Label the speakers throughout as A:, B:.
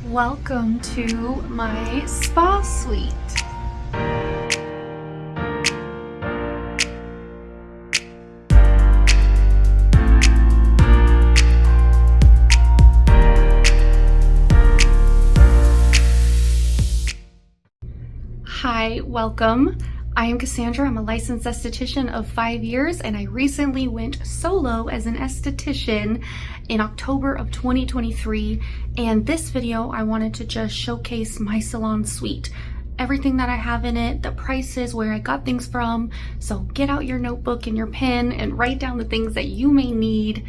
A: Welcome to my spa suite. Hi, welcome. I am Cassandra. I'm a licensed esthetician of 5 years, and I recently went solo as an esthetician in October of 2023. And this video, I wanted to just showcase my salon suite, everything that I have in it, the prices, where I got things from. So get out your notebook and your pen and write down the things that you may need.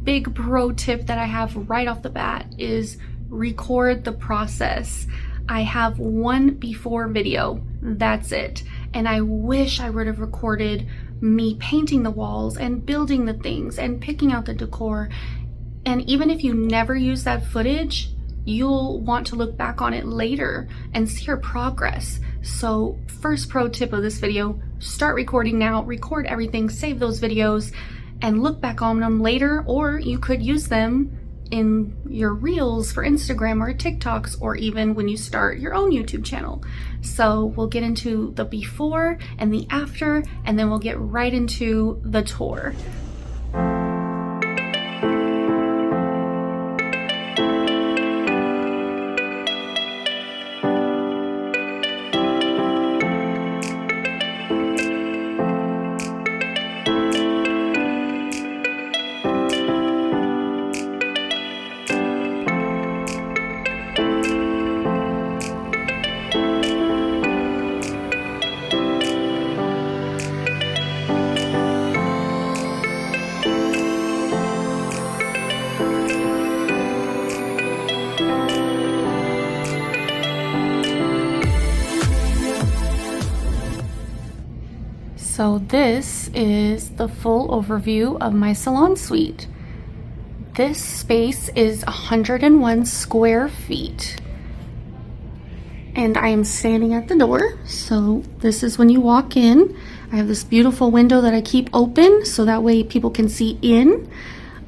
A: Big pro tip that I have right off the bat is record the process. I have one before video, that's it. And I wish I would have recorded me painting the walls and building the things and picking out the decor. And even if you never use that footage, you'll want to look back on it later and see your progress. So first pro tip of this video, start recording now, record everything, save those videos, and look back on them later, or you could use them in your reels for Instagram or TikToks, or even when you start your own YouTube channel. So we'll get into the before and the after, and then we'll get right into the tour. So this is the full overview of my salon suite. This space is 101 square feet. And I am standing at the door. So this is when you walk in. I have this beautiful window that I keep open so that way people can see in.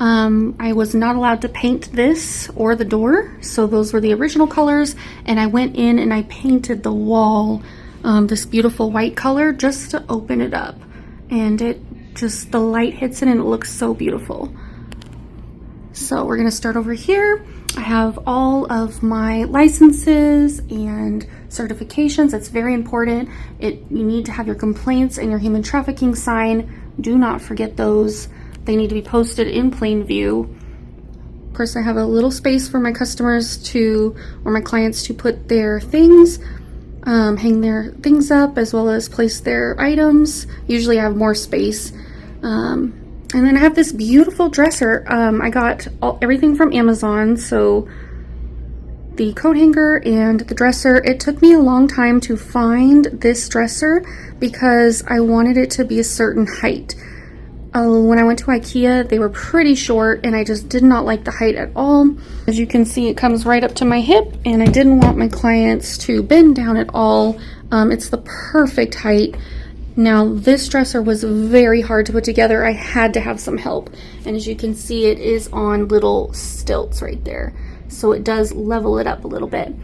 A: I was not allowed to paint this or the door. So those were the original colors. And I went in and I painted the wall this beautiful white color just to open it up, and the light hits it and it looks so beautiful. So we're gonna start over here. I have all of my licenses and certifications. That's very important. You need to have your complaints and your human trafficking sign. Do not forget those. They need to be posted in plain view. Of course, I have a little space for my customers or my clients to put their things, hang their things up, as well as place their items. Usually I have more space. And then I have this beautiful dresser. I got everything from Amazon, so the coat hanger and the dresser. It took me a long time to find this dresser because I wanted it to be a certain height. When I went to IKEA, they were pretty short and I just did not like the height at all. As you can see, it comes right up to my hip, and I didn't want my clients to bend down at all. It's the perfect height. Now, this dresser was very hard to put together. I had to have some help. And as you can see, it is on little stilts right there. So it does level it up a little bit.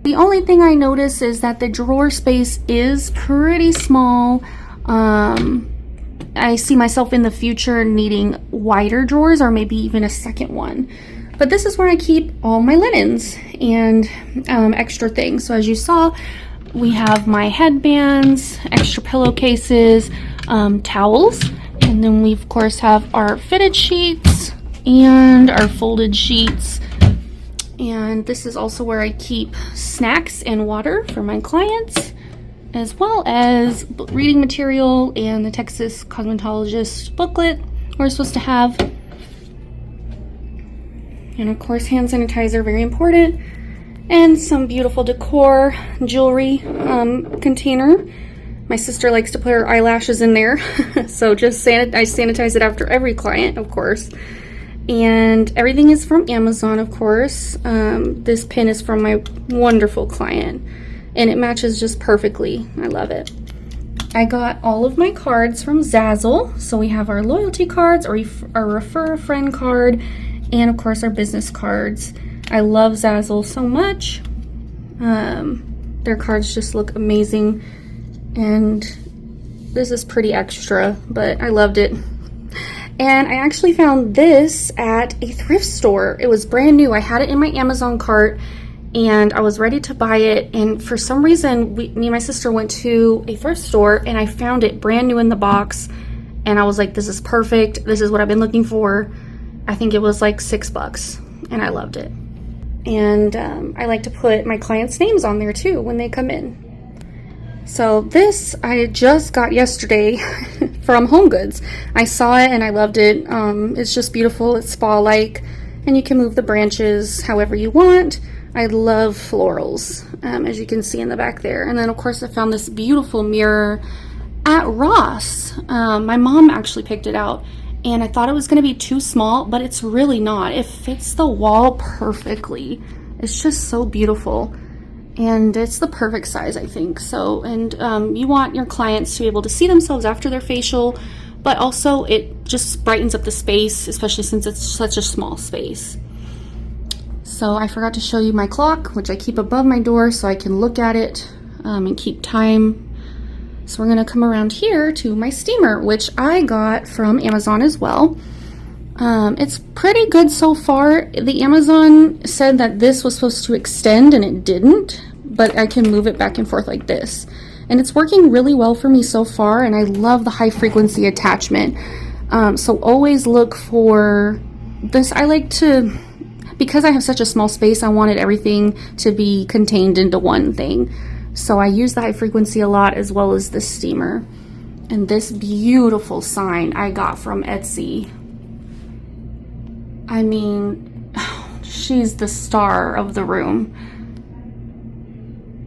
A: The only thing I notice is that the drawer space is pretty small. I see myself in the future needing wider drawers, or maybe even a second one. But this is where I keep all my linens and extra things. So as you saw, we have my headbands, extra pillowcases, towels, and then we of course have our fitted sheets and our folded sheets. And this is also where I keep snacks and water for my clients, as well as reading material and the Texas Cosmetologist booklet we're supposed to have. And of course, hand sanitizer, very important. And some beautiful decor, jewelry container. My sister likes to put her eyelashes in there. So I sanitize it after every client, of course. And everything is from Amazon, of course. This pin is from my wonderful client, and it matches just perfectly. I love it. I got all of my cards from Zazzle. So we have our loyalty cards, our refer a friend card, and of course our business cards. I love Zazzle so much. Their cards just look amazing, and this is pretty extra, but I loved it. And I actually found this at a thrift store. It was brand new. I had it in my Amazon cart and I was ready to buy it, and for some reason me and my sister went to a thrift store and I found it brand new in the box, and I was like, this is perfect, this is what I've been looking for. I think it was like $6 and I loved it. And I like to put my clients' names on there too when they come in. So this I just got yesterday from Home Goods. I saw it and I loved it. It's just beautiful. It's spa-like, and you can move the branches however you want. I love florals, as you can see in the back there. And then of course I found this beautiful mirror at Ross. My mom actually picked it out, and I thought it was going to be too small, but it's really not. It fits the wall perfectly. It's just so beautiful, and it's the perfect size, I think. So, and you want your clients to be able to see themselves after their facial, but also it just brightens up the space, especially since it's such a small space. So I forgot to show you my clock, which I keep above my door so I can look at it and keep time. So we're gonna come around here to my steamer, which I got from Amazon as well. It's pretty good so far. The Amazon said that this was supposed to extend and it didn't, but I can move it back and forth like this. And it's working really well for me so far, and I love the high frequency attachment. So always look for this. I like to, because I have such a small space, I wanted everything to be contained into one thing. So I use the high frequency a lot, as well as the steamer. And this beautiful sign I got from Etsy. I mean, she's the star of the room.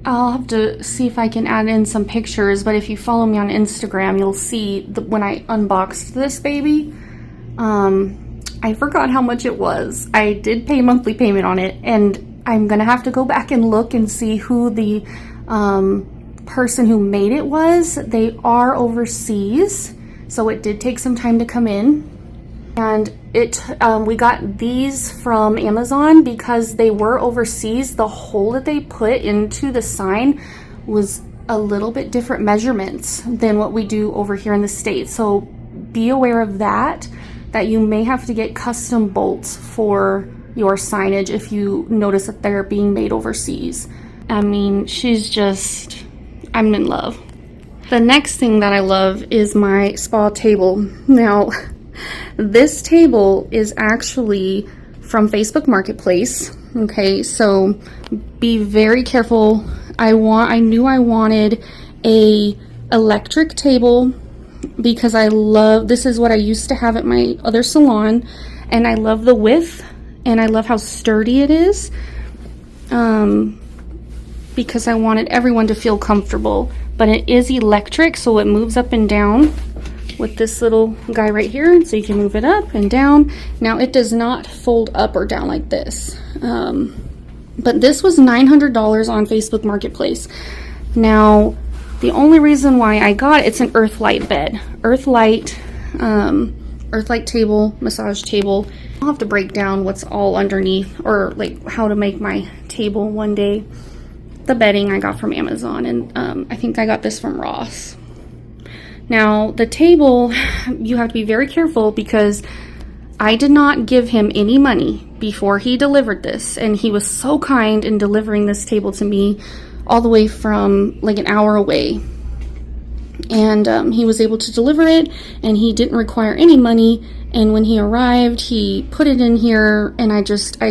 A: I'll have to see if I can add in some pictures, but if you follow me on Instagram, you'll see when I unboxed this baby. I forgot how much it was. I did pay monthly payment on it, and I'm gonna have to go back and look and see who the person who made it was. They are overseas, so it did take some time to come in. And we got these from Amazon because they were overseas. The hole that they put into the sign was a little bit different measurements than what we do over here in the States. So be aware of that you may have to get custom bolts for your signage if you notice that they're being made overseas. I mean, I'm in love. The next thing that I love is my spa table. Now, this table is actually from Facebook Marketplace. Okay, so be very careful. I knew I wanted a electric table because this is what I used to have at my other salon, and I love the width and I love how sturdy it is. Because I wanted everyone to feel comfortable, but it is electric, so it moves up and down with this little guy right here, so you can move it up and down. Now it does not fold up or down like this, but this was $900 on Facebook Marketplace. Now the only reason why I got it's an Earthlight bed, Earthlight table, massage table. I'll have to break down what's all underneath, or like how to make my table one day. The bedding I got from Amazon, and I think I got this from Ross. Now the table, you have to be very careful because I did not give him any money before he delivered this, and he was so kind in delivering this table to me all the way from like an hour away. And he was able to deliver it, and he didn't require any money. And when he arrived, he put it in here, and I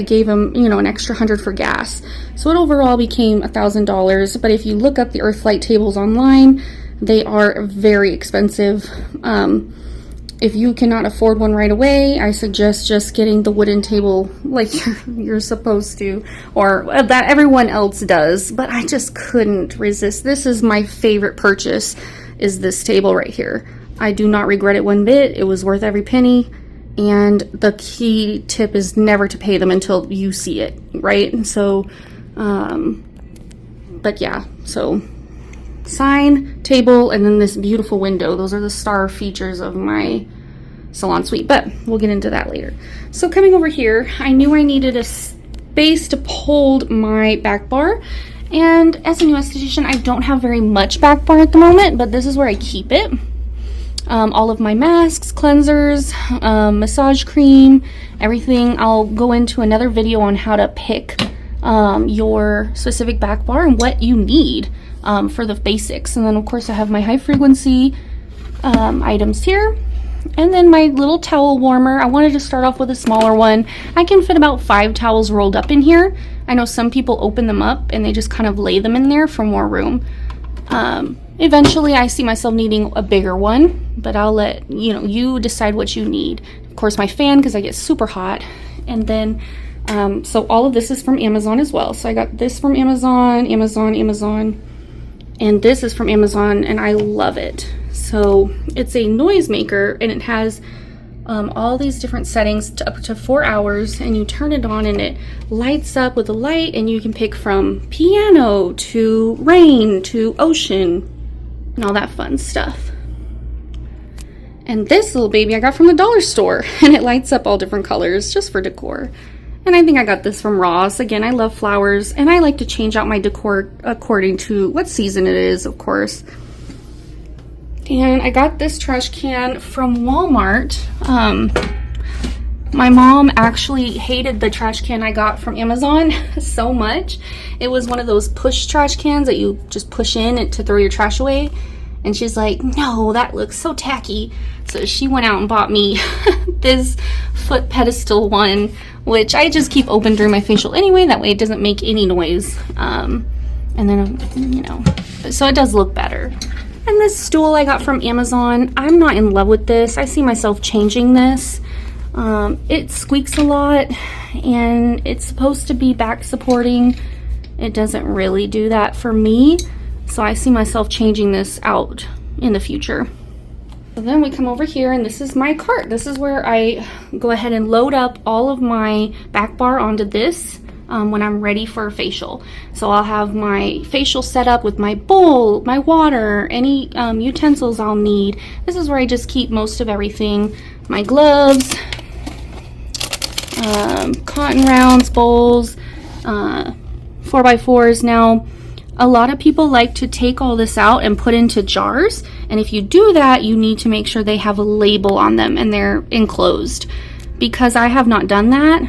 A: gave him, an extra $100 for gas. So it overall became $1,000. But if you look up the Earthlight tables online, they are very expensive. If you cannot afford one right away, I suggest just getting the wooden table like you're supposed to, or that everyone else does. But I just couldn't resist. This is my favorite purchase, is this table right here. I do not regret it one bit. It was worth every penny. And the key tip is never to pay them until you see it, right? So, but yeah, so sign, table, and then this beautiful window. Those are the star features of my salon suite, but we'll get into that later. So coming over here, I knew I needed base to hold my back bar. And as a new esthetician, I don't have very much back bar at the moment, but this is where I keep it. All of my masks, cleansers, massage cream, everything. I'll go into another video on how to pick your specific back bar and what you need for the basics. And then of course I have my high frequency items here. And then my little towel warmer. I wanted to start off with a smaller one. I can fit about 5 towels rolled up in here. I know some people open them up and they just kind of lay them in there for more room. Eventually I see myself needing a bigger one, but I'll let you decide what you need. Of course my fan, because I get super hot. And then so all of this is from Amazon as well. So I got this from Amazon, and this is from Amazon, and I love it. So it's a noisemaker, and it has all these different settings to up to 4 hours, and you turn it on and it lights up with a light, and you can pick from piano to rain to ocean and all that fun stuff. And this little baby I got from the dollar store, and it lights up all different colors just for decor. And I think I got this from Ross. Again, I love flowers, and I like to change out my decor according to what season it is, of course. And I got this trash can from Walmart. My mom actually hated the trash can I got from Amazon so much. It was one of those push trash cans that you just push in to throw your trash away. And she's like, no, that looks so tacky. So she went out and bought me this foot pedestal one, which I just keep open during my facial anyway. That way it doesn't make any noise. And then, so it does look better. And this stool I got from Amazon, I'm not in love with this. I see myself changing this. It squeaks a lot, and it's supposed to be back supporting. It doesn't really do that for me. So I see myself changing this out in the future. So then we come over here, and this is my cart. This is where I go ahead and load up all of my back bar onto this when I'm ready for a facial. So I'll have my facial set up with my bowl, my water, any utensils I'll need. This is where I just keep most of everything. My gloves, cotton rounds, bowls, 4x4s. Now, a lot of people like to take all this out and put into jars, and if you do that, you need to make sure they have a label on them and they're enclosed. Because I have not done that,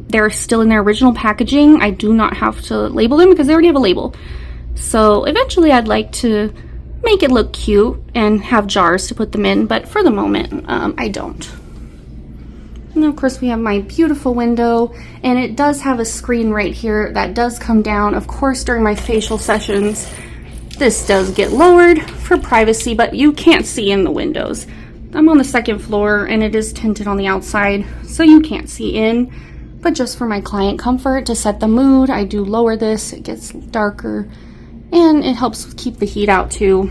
A: they're still in their original packaging. I do not have to label them because they already have a label. So eventually I'd like to make it look cute and have jars to put them in, but for the moment, I don't. And of course we have my beautiful window, and it does have a screen right here that does come down. Of course, during my facial sessions, this does get lowered for privacy, but you can't see in the windows. I'm on the 2nd floor, and it is tinted on the outside, so you can't see in. But just for my client comfort, to set the mood, I do lower this. It gets darker, and it helps keep the heat out too.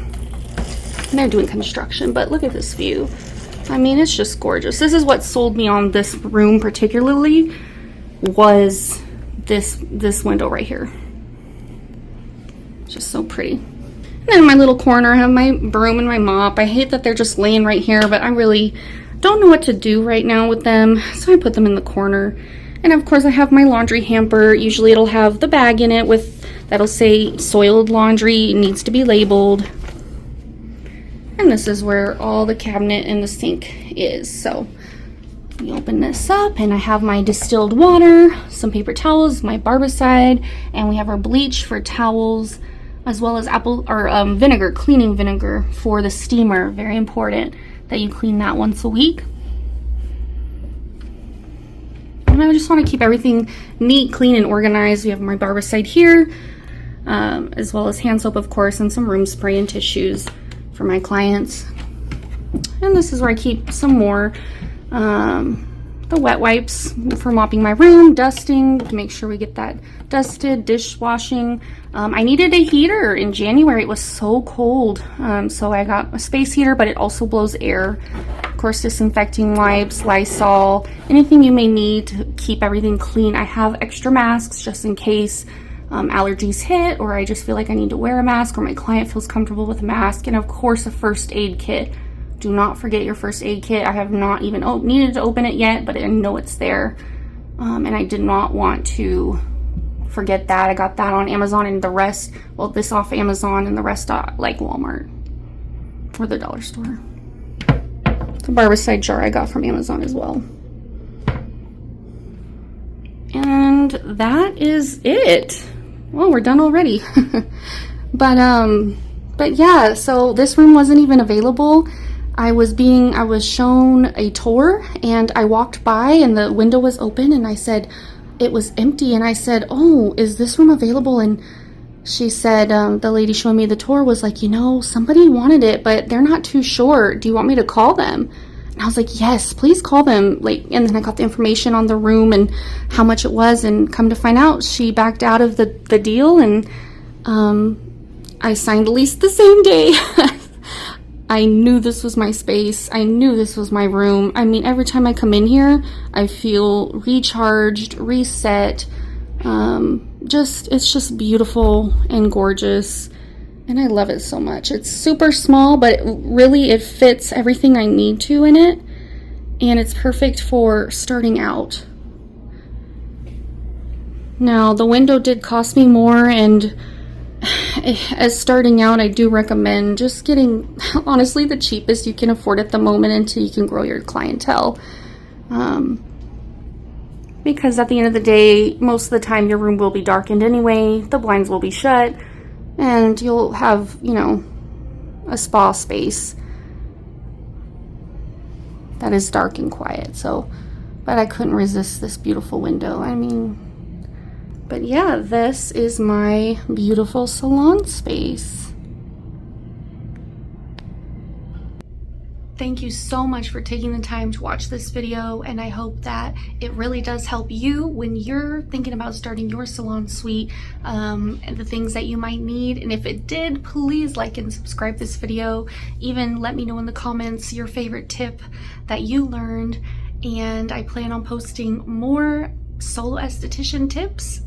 A: And they're doing construction, but look at this view. I mean, it's just gorgeous. This is what sold me on this room particularly, was this window right here. Just so pretty. And then in my little corner, I have my broom and my mop. I hate that they're just laying right here, but I really don't know what to do right now with them, so I put them in the corner. And of course I have my laundry hamper. Usually it'll have the bag in it that'll say soiled laundry, it needs to be labeled. And this is where all the cabinet and the sink is. So we open this up, and I have my distilled water, some paper towels, my barbicide, and we have our bleach for towels, as well as vinegar, cleaning vinegar for the steamer. Very important that you clean that once a week. And I just want to keep everything neat, clean, and organized. We have my barbicide here, as well as hand soap, of course, and some room spray and tissues for my clients. And this is where I keep some more the wet wipes for mopping my room, dusting, to make sure we get that dusted, dishwashing. I needed a heater in January. It was so cold, so I got a space heater, but it also blows air. Of course, disinfecting wipes, Lysol, anything you may need to keep everything clean. I have extra masks just in case allergies hit, or I just feel like I need to wear a mask, or my client feels comfortable with a mask. And of course, a first aid kit. Do not forget your first aid kit. I have not even needed to open it yet, but I know it's there. And I did not want to forget that. I got that on Amazon, and the rest, well, this off Amazon and the rest like Walmart or the dollar store. The barbicide jar I got from Amazon as well. And that is it. Well, we're done already. But yeah, so this room wasn't even available. I was shown a tour, and I walked by and the window was open, and I said it was empty, and I said, "Oh, is this room available?" And she said, the lady showing me the tour was like, "You know, somebody wanted it, but they're not too sure. Do you want me to call them?" And I was like, "Yes, please call them." Like, and then I got the information on the room and how much it was, and come to find out, she backed out of the deal, and I signed the lease the same day. I knew this was my space. I knew this was my room. I mean, every time I come in here, I feel recharged, reset. It's just beautiful and gorgeous. And I love it so much. It's super small, but it fits everything I need to in it. And it's perfect for starting out. Now, the window did cost me more, and as starting out, I do recommend just getting, honestly, the cheapest you can afford at the moment until you can grow your clientele. Because at the end of the day, most of the time your room will be darkened anyway, the blinds will be shut, and you'll have, you know, a spa space that is dark and quiet. So, but I couldn't resist this beautiful window. I mean, but yeah, this is my beautiful salon space. Thank you so much for taking the time to watch this video, and I hope that it really does help you when you're thinking about starting your salon suite, and the things that you might need. And if it did, please like and subscribe this video. Even let me know in the comments your favorite tip that you learned, and I plan on posting more solo esthetician tips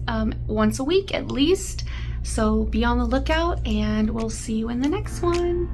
A: once a week at least. So be on the lookout, and we'll see you in the next one.